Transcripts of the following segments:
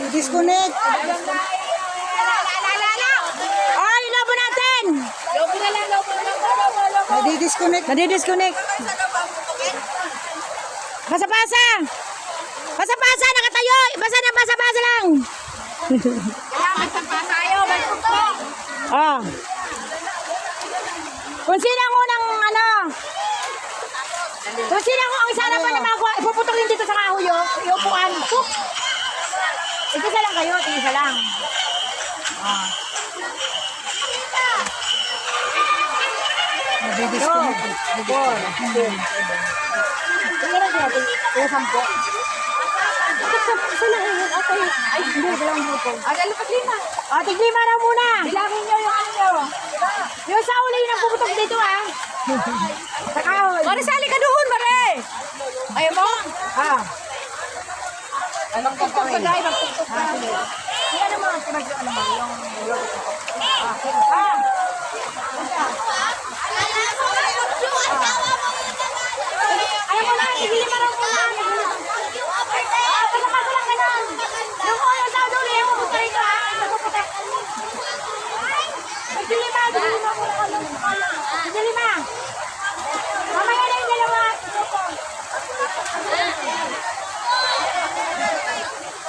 Disconnect. Ay, lobo natin. Lobo na lang, lobo. Nadi-disconnect. Nadi-disconnect. Basa-basa. Basa-basa, nakatayo. Basa na, basa-basa lang. Kailangan sa pasayo, may tuktok. Ah. Kung sino ang unang kung sino ang isa na pa na makuha, ipuputok yun dito sa kahoy, iupuan. Isa lang kayo, isa lang. Ah. Nadi-disconnect. Tingnan natin natin. Yung 10. Isa lang yun. Okay. Ay, hindi. Dalawang grupo. Dapat 5. Tig-5 na muna. Bilangin nyo yung ano nyo. Yung sa uli yung nagpuputok dito, ah. Sa kahoy. Marisali ka doon, Mare. Ayaw mo? Ah. Magtuktok ka dahil, magtuktok ka. Ano mo? Ano mo? Yung... Ah. Ayaw mo na. Tig-5 na muna. Pagkapasa lang ganun. Yung oil sa dulo, yung puputok rito, ah. Nagpuputok. Tig-5 muna. Tig-5. Mamaya na yung dalawa.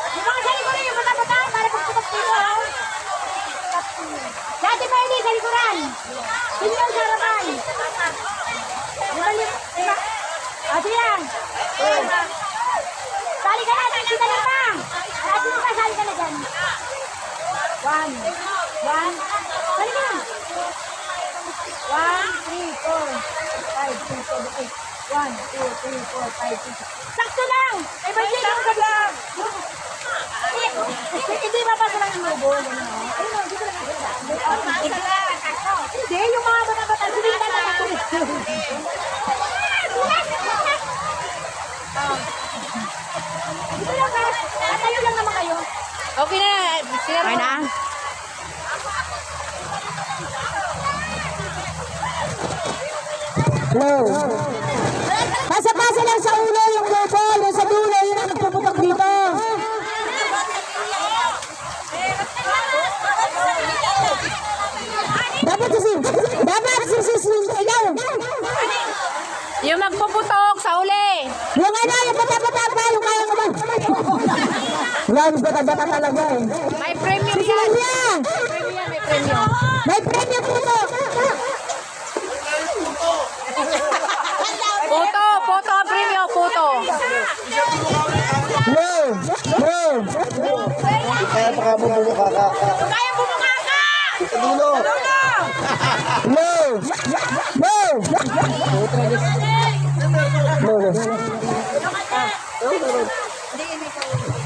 Yung mga sa likuran, yung bata-bata, para pagputok dito, ha? Dati pa hindi, sa likuran. Yun yung sa harapan. Ate yan. Sali ka na, sali ka na. Ate mo ka, sali ka na dyan. 1. Sali ka na. 1, 3, 4, 5, 6, 7, 8. 1, 2, 3, 4, 5, 6. Sakto lang! Ay, ba yun lang? Lang! Hindi ba pa sila ng lobo? Ayun o, dito lang. Hindi, yung mga bata-bata. Hindi na lang. Dito lang ka. Tayo lang naman kayo. Okay na. Okay na. Hello. Pasa-pasa lang sa ulo yung lobo, yung sa dulo, yun ang nagpuputok dito. Dapat ikaw. Yung magpuputok sa uli. Yung yung bata-bata pa, yung kaya mo ba? Wala, yung bata-bata talaga eh. May premium Si yan. Silvia! May premium. May premium po. Puto ang premium, puto. No! Kaya pa ka bumuka ka. Kaya bumuka ka! Dulo.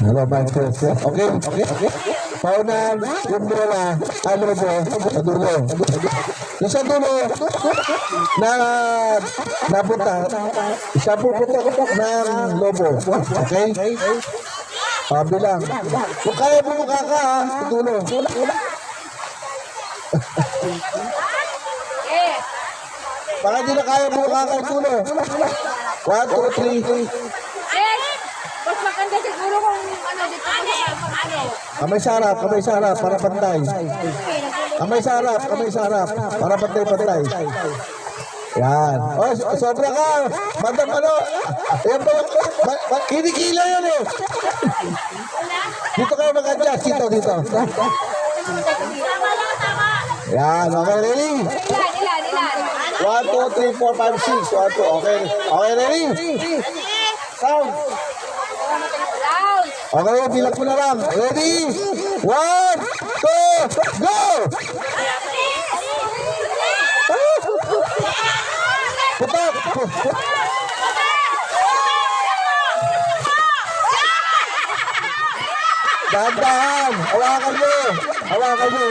Hello, my friends. Okay. Paunan, yung bola, ano po, sa dulo. Yung sa dulo, na napunta, isa puputok ng lobo. Okay? Bilang. Kung kaya bumuka ka, sa dulo. Baka di na kaya bumuka ka sa dulo. 1, 2, 3. Mas maganda siguro kung ano dito ano. Kamay sa harap, para pantay. Kamay sa harap, para pantay-pantay. Yan. Oh, sobra ka. Madam, ano? Yan ba yung... Kinikila yan eh. Dito kayo mag-adjust. Dito. Yan, okay, ready? Ilan. 1, 2, 3, 4, 5, 6. 1, 2, okay. Okay, ready? Sound. Okay, bilang mo na lang. Ready? 1, 2, go! Putok! Dahan-dahan! Hawakan mo!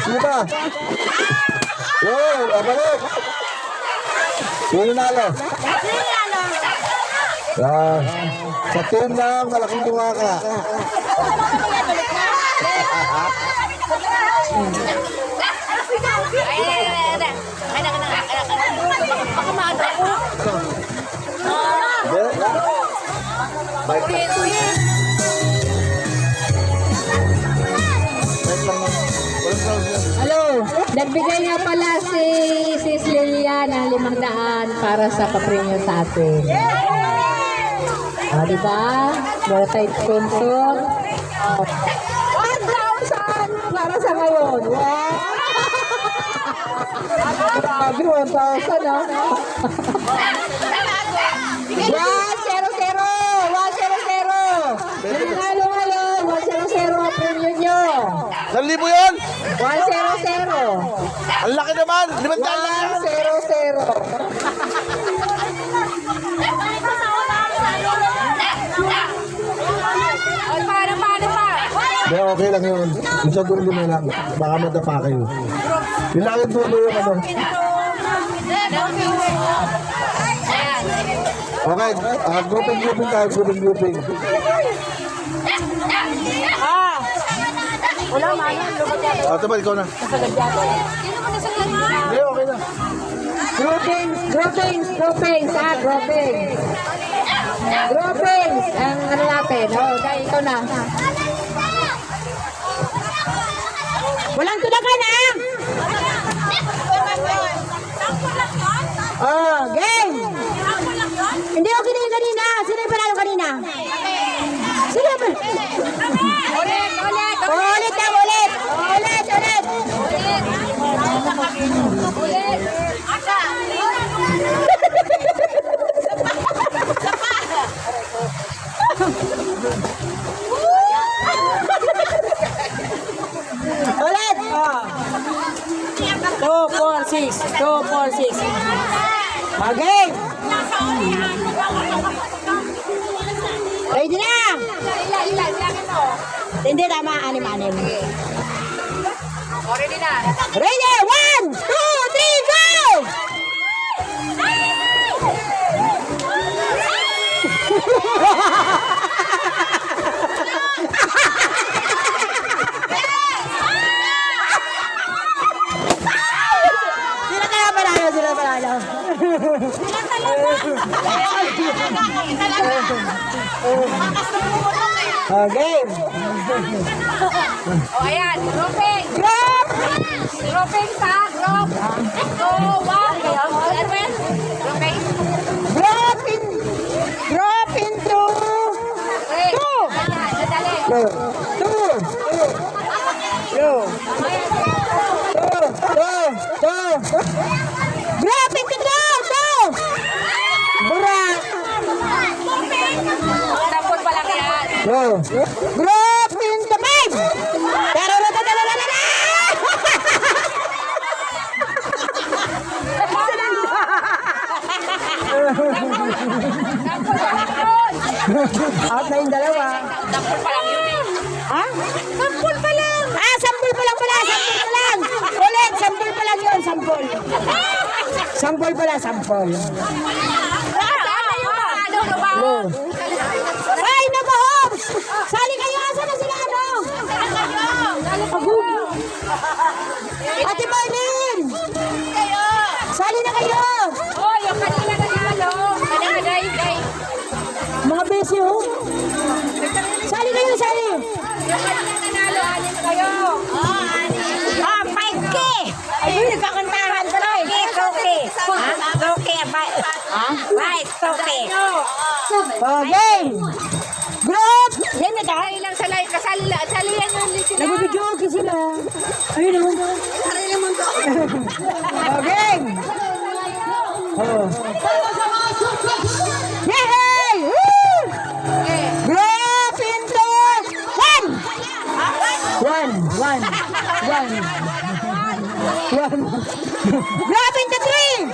Sino ba? Yun! Balik! Sino nalo? Yan. Sa team ng malaking tungaka. Ay, baka maano ako. Hello, nagbigay nga pala si Sis Lilia ng 500 para sa papremyo sa atin. Di ba? Meron tayong sponsor. 1,000 para sa ngayon. Wow! Grabe, 1,000 ah. 100! 100! Nanalo ngayon, 100 ang premium nyo. 1,000 yun? 100. Ang laki naman! 500 lang! 100. Ay, paano pa? Hindi, okay lang yun. Isa dulo na lang. Baka madapa kayo. Bilangin dulo yung ano. Okay, grouping tayo, grouping. Wala man, lubot yan. Ito ba, ikaw na? Kasagad yata. Hindi, okay na. Groupings, groupings. Ang ano natin, kaya ikaw na. Walang tudakan, ah! Game! Hindi ako kinain kanina. Sino yung panalo kanina? Sino yung panalo? Ulit! Ulit! 2, 4, 6. Okay! Ready na! Hindi, tama. Anim. Ready na. Ready! 1, 2, 3, go! Sila panalo. Okay. Ayan, grouping. Group! Grouping sa group. Go, 1. Erwin. Grouping. Group into two. Madali. Group into two. Burak. Tapos pa lang yan. Group into five. Out na yung dalawa. Tapos pa lang yun. Ha? Sampul pa lang. Sampul pa lang pala. Ulit, sampul pa lang yun. Sampul pala. Ay, naka-hops! Sali kayo. Asan na sila, ano? Ate Marlene! Sali na kayo! Oh, yung kanina nanalo. Kanina, guys. Mga besi, oh. Sali kayo. Yung kanina nanalo, anin kayo. 5K! Ay, nagkakantahan tuloy. Okay. Okay. Group! Yan na ka? Sali lang sa live. Salihan yung listener. Nagbibidyo okay sila. Ayun naman. Okay. Yay! Woo! Group into one. Group into three.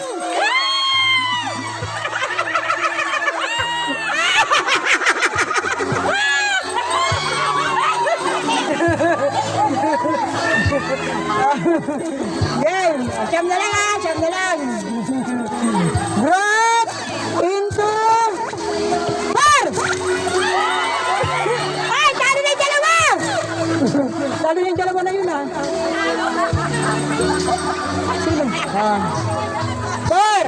Game! Siyam na lang. Group into four! Ay, talo na yung dalawa! Talo na yung dalawa na yun, ah. Sino? Four!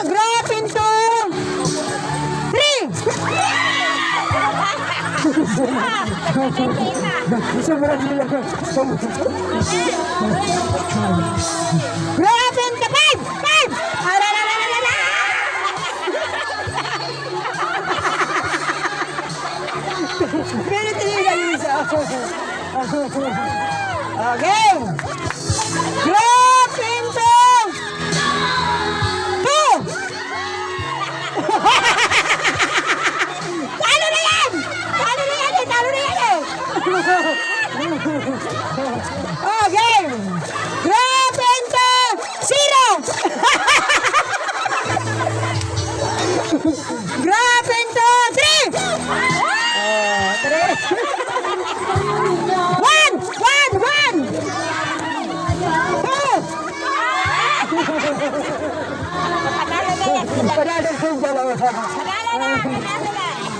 Group into three! Sobrang nila. Grabe ka, 5! 5! Alalala! Pinitili lang yung isa. Okay. Drop into 2! Talo na yan! Talo na yan eh! Talo na yan eh! Okay! Drop into 0! Drop into 3! 1! 1! 1! 2! Panalo na yung dalawa. Panalo na! Panalo na!